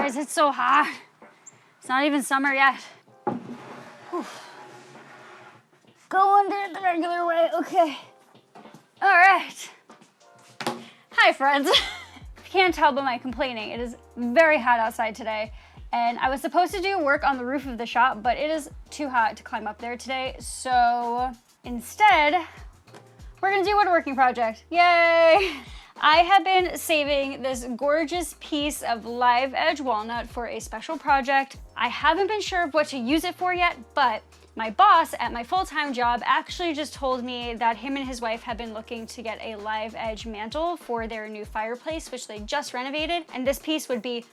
is it so hot? It's not even summer yet. Whew. Go under it the regular way, okay. All right. Hi, friends. If you can't tell by my complaining, it is very hot outside today. And I was supposed to do work on the roof of the shop, but it is too hot to climb up there today. So instead, we're gonna do a woodworking project. Yay! I have been saving this gorgeous piece of live edge walnut for a special project. I haven't been sure of what to use it for yet, but my boss at my full-time job actually just told me that him and his wife have been looking to get a live edge mantle for their new fireplace, which they just renovated, and this piece would be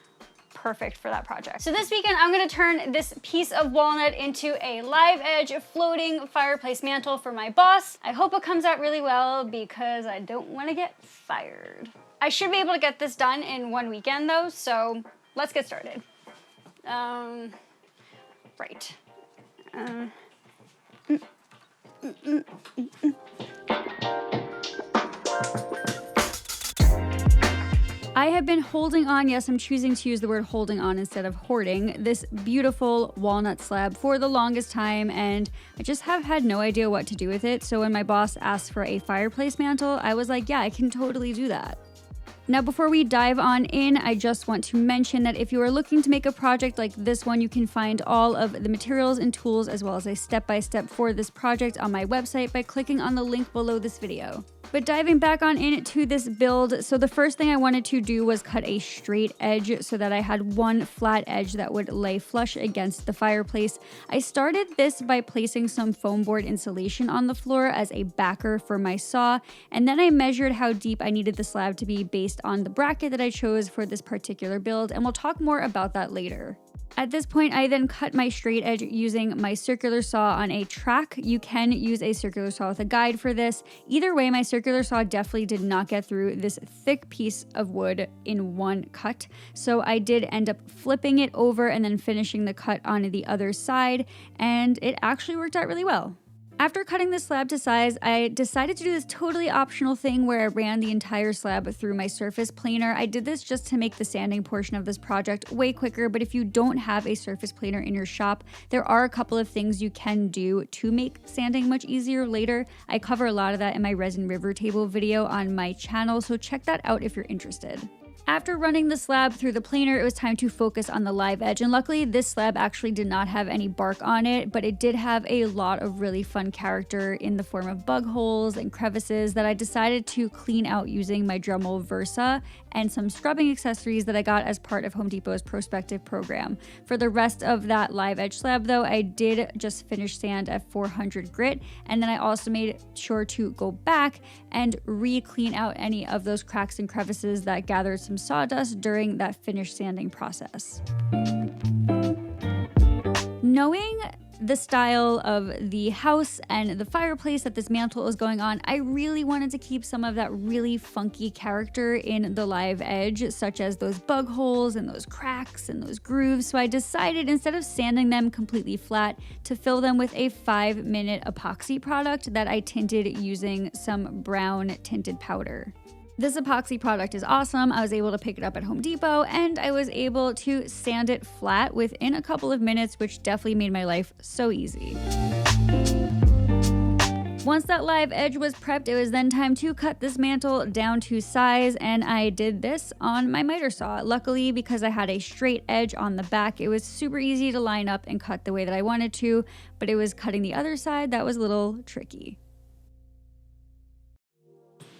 perfect for that project. So this weekend, I'm gonna turn this piece of walnut into a live edge floating fireplace mantle for my boss. I hope it comes out really well because I don't wanna get fired. I should be able to get this done in one weekend though, so let's get started. Right. I have been holding on, yes, I'm choosing to use the word holding on instead of hoarding, this beautiful walnut slab for the longest time, and I just have had no idea what to do with it. So when my boss asked for a fireplace mantle, I was like, yeah, I can totally do that. Now, before we dive on in, I just want to mention that if you are looking to make a project like this one, you can find all of the materials and tools as well as a step-by-step for this project on my website by clicking on the link below this video. But diving back on into this build, so the first thing I wanted to do was cut a straight edge so that I had one flat edge that would lay flush against the fireplace. I started this by placing some foam board insulation on the floor as a backer for my saw, and then I measured how deep I needed the slab to be based on the bracket that I chose for this particular build, and we'll talk more about that later. At this point, I then cut my straight edge using my circular saw on a track. You can use a circular saw with a guide for this. Either way, my circular saw definitely did not get through this thick piece of wood in one cut. So I did end up flipping it over and then finishing the cut on the other side, and it actually worked out really well. After cutting the slab to size, I decided to do this totally optional thing where I ran the entire slab through my surface planer. I did this just to make the sanding portion of this project way quicker, but if you don't have a surface planer in your shop, there are a couple of things you can do to make sanding much easier later. I cover a lot of that in my resin river table video on my channel, so check that out if you're interested. After running the slab through the planer, it was time to focus on the live edge, and luckily this slab actually did not have any bark on it, but it did have a lot of really fun character in the form of bug holes and crevices that I decided to clean out using my Dremel Versa and some scrubbing accessories that I got as part of Home Depot's prospective program. For the rest of that live edge slab though, I did just finish sand at 400 grit, and then I also made sure to go back and re-clean out any of those cracks and crevices that gathered some sawdust during that finish sanding process. Knowing the style of the house and the fireplace that this mantle is going on, I really wanted to keep some of that really funky character in the live edge, such as those bug holes and those cracks and those grooves. So I decided, instead of sanding them completely flat, to fill them with a 5-minute epoxy product that I tinted using some brown tinted powder. This epoxy product is awesome. I was able to pick it up at Home Depot, and I was able to sand it flat within a couple of minutes, which definitely made my life so easy. Once that live edge was prepped, it was then time to cut this mantle down to size, and I did this on my miter saw. Luckily, because I had a straight edge on the back, it was super easy to line up and cut the way that I wanted to, but it was cutting the other side that was a little tricky.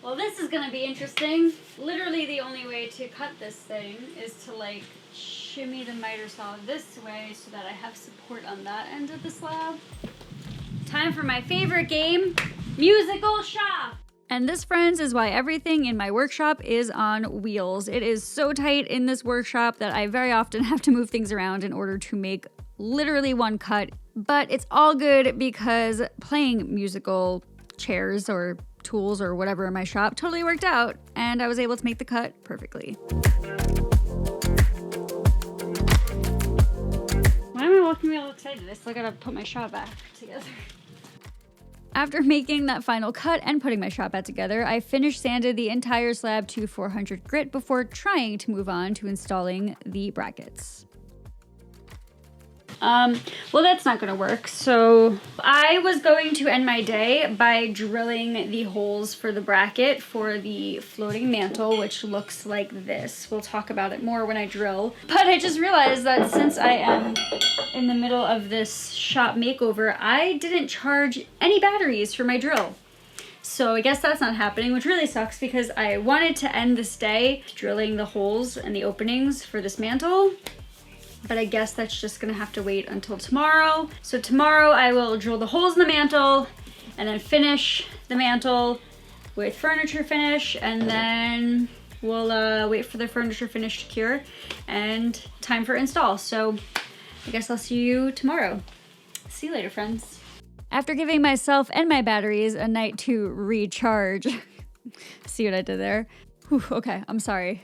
Well, this is gonna be interesting. Literally the only way to cut this thing is to like shimmy the miter saw this way so that I have support on that end of the slab. Time for my favorite game, musical shop. And this, friends, is why everything in my workshop is on wheels. It is so tight in this workshop that I very often have to move things around in order to make literally one cut. But it's all good because playing musical chairs or tools or whatever in my shop totally worked out, and I was able to make the cut perfectly. Why am I walking me all excited? I still gotta put my shop back together. After making that final cut and putting my shop back together, I finished sanded the entire slab to 400 grit before trying to move on to installing the brackets. Well, that's not gonna work. So I was going to end my day by drilling the holes for the bracket for the floating mantle, which looks like this. We'll talk about it more when I drill. But I just realized that since I am in the middle of this shop makeover, I didn't charge any batteries for my drill. So I guess that's not happening, which really sucks because I wanted to end this day drilling the holes and the openings for this mantle. But I guess that's just gonna have to wait until tomorrow. So tomorrow I will drill the holes in the mantle and then finish the mantle with furniture finish, and then we'll wait for the furniture finish to cure and time for install. So I guess I'll see you tomorrow. See you later, friends. After giving myself and my batteries a night to recharge, see what I did there? Whew, okay, I'm sorry.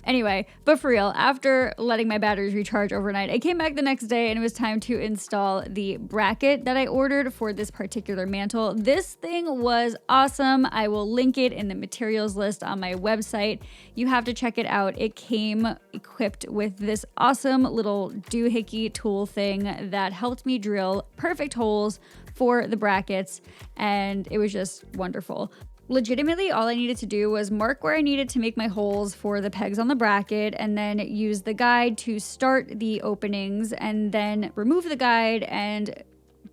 Anyway, but for real, after letting my batteries recharge overnight, I came back the next day and it was time to install the bracket that I ordered for this particular mantle. This thing was awesome. I will link it in the materials list on my website. You have to check it out. It came equipped with this awesome little doohickey tool thing that helped me drill perfect holes for the brackets, and it was just wonderful. Legitimately, all I needed to do was mark where I needed to make my holes for the pegs on the bracket, and then use the guide to start the openings, and then remove the guide and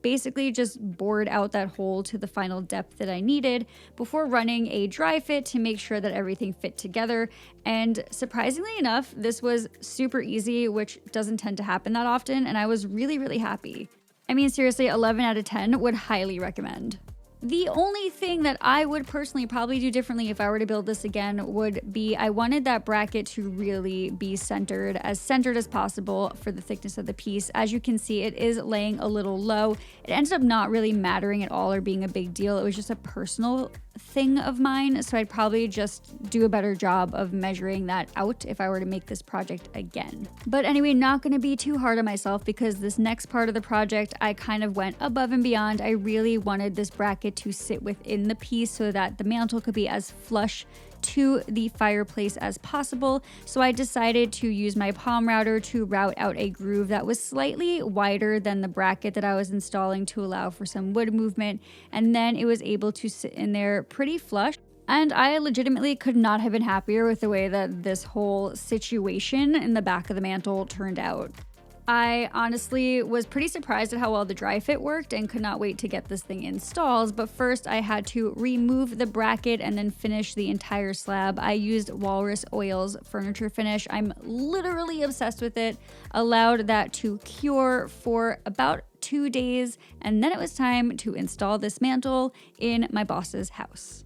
basically just bored out that hole to the final depth that I needed before running a dry fit to make sure that everything fit together. And surprisingly enough, this was super easy, which doesn't tend to happen that often, and I was really, really happy. I mean, seriously, 11 out of 10 would highly recommend. The only thing that I would personally probably do differently if I were to build this again would be I wanted that bracket to really be centered as possible for the thickness of the piece. As you can see, it is laying a little low. It ended up not really mattering at all or being a big deal. It was just a personal thing of mine, so I'd probably just do a better job of measuring that out if I were to make this project again. But anyway, not going to be too hard on myself because this next part of the project I kind of went above and beyond. I really wanted this bracket to sit within the piece so that the mantle could be as flush to the fireplace as possible. So I decided to use my palm router to route out a groove that was slightly wider than the bracket that I was installing to allow for some wood movement, and then it was able to sit in there pretty flush. And I legitimately could not have been happier with the way that this whole situation in the back of the mantle turned out. I honestly was pretty surprised at how well the dry fit worked and could not wait to get this thing installed, but first I had to remove the bracket and then finish the entire slab. I used Walrus Oil's furniture finish. I'm literally obsessed with it. Allowed that to cure for about 2 days, and then it was time to install this mantle in my boss's house.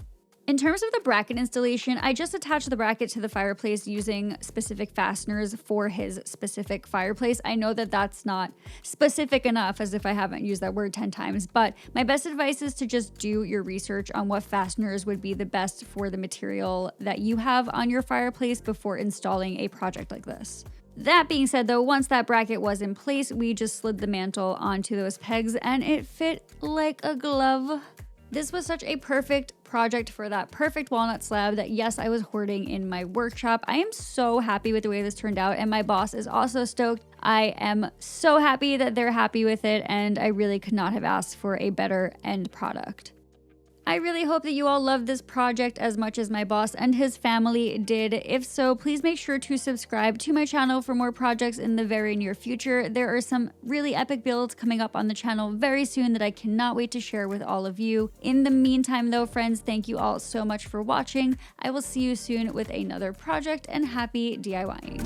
In terms of the bracket installation, I just attached the bracket to the fireplace using specific fasteners for his specific fireplace. I know that that's not specific enough, as if I haven't used that word 10 times, but my best advice is to just do your research on what fasteners would be the best for the material that you have on your fireplace before installing a project like this. That being said though, once that bracket was in place, we just slid the mantle onto those pegs and it fit like a glove. This was such a perfect project for that perfect walnut slab that, yes, I was hoarding in my workshop. I am so happy with the way this turned out, and my boss is also stoked. I am so happy that they're happy with it, and I really could not have asked for a better end product. I really hope that you all love this project as much as my boss and his family did. If so, please make sure to subscribe to my channel for more projects in the very near future. There are some really epic builds coming up on the channel very soon that I cannot wait to share with all of you. In the meantime though, friends, thank you all so much for watching. I will see you soon with another project, and happy DIYing.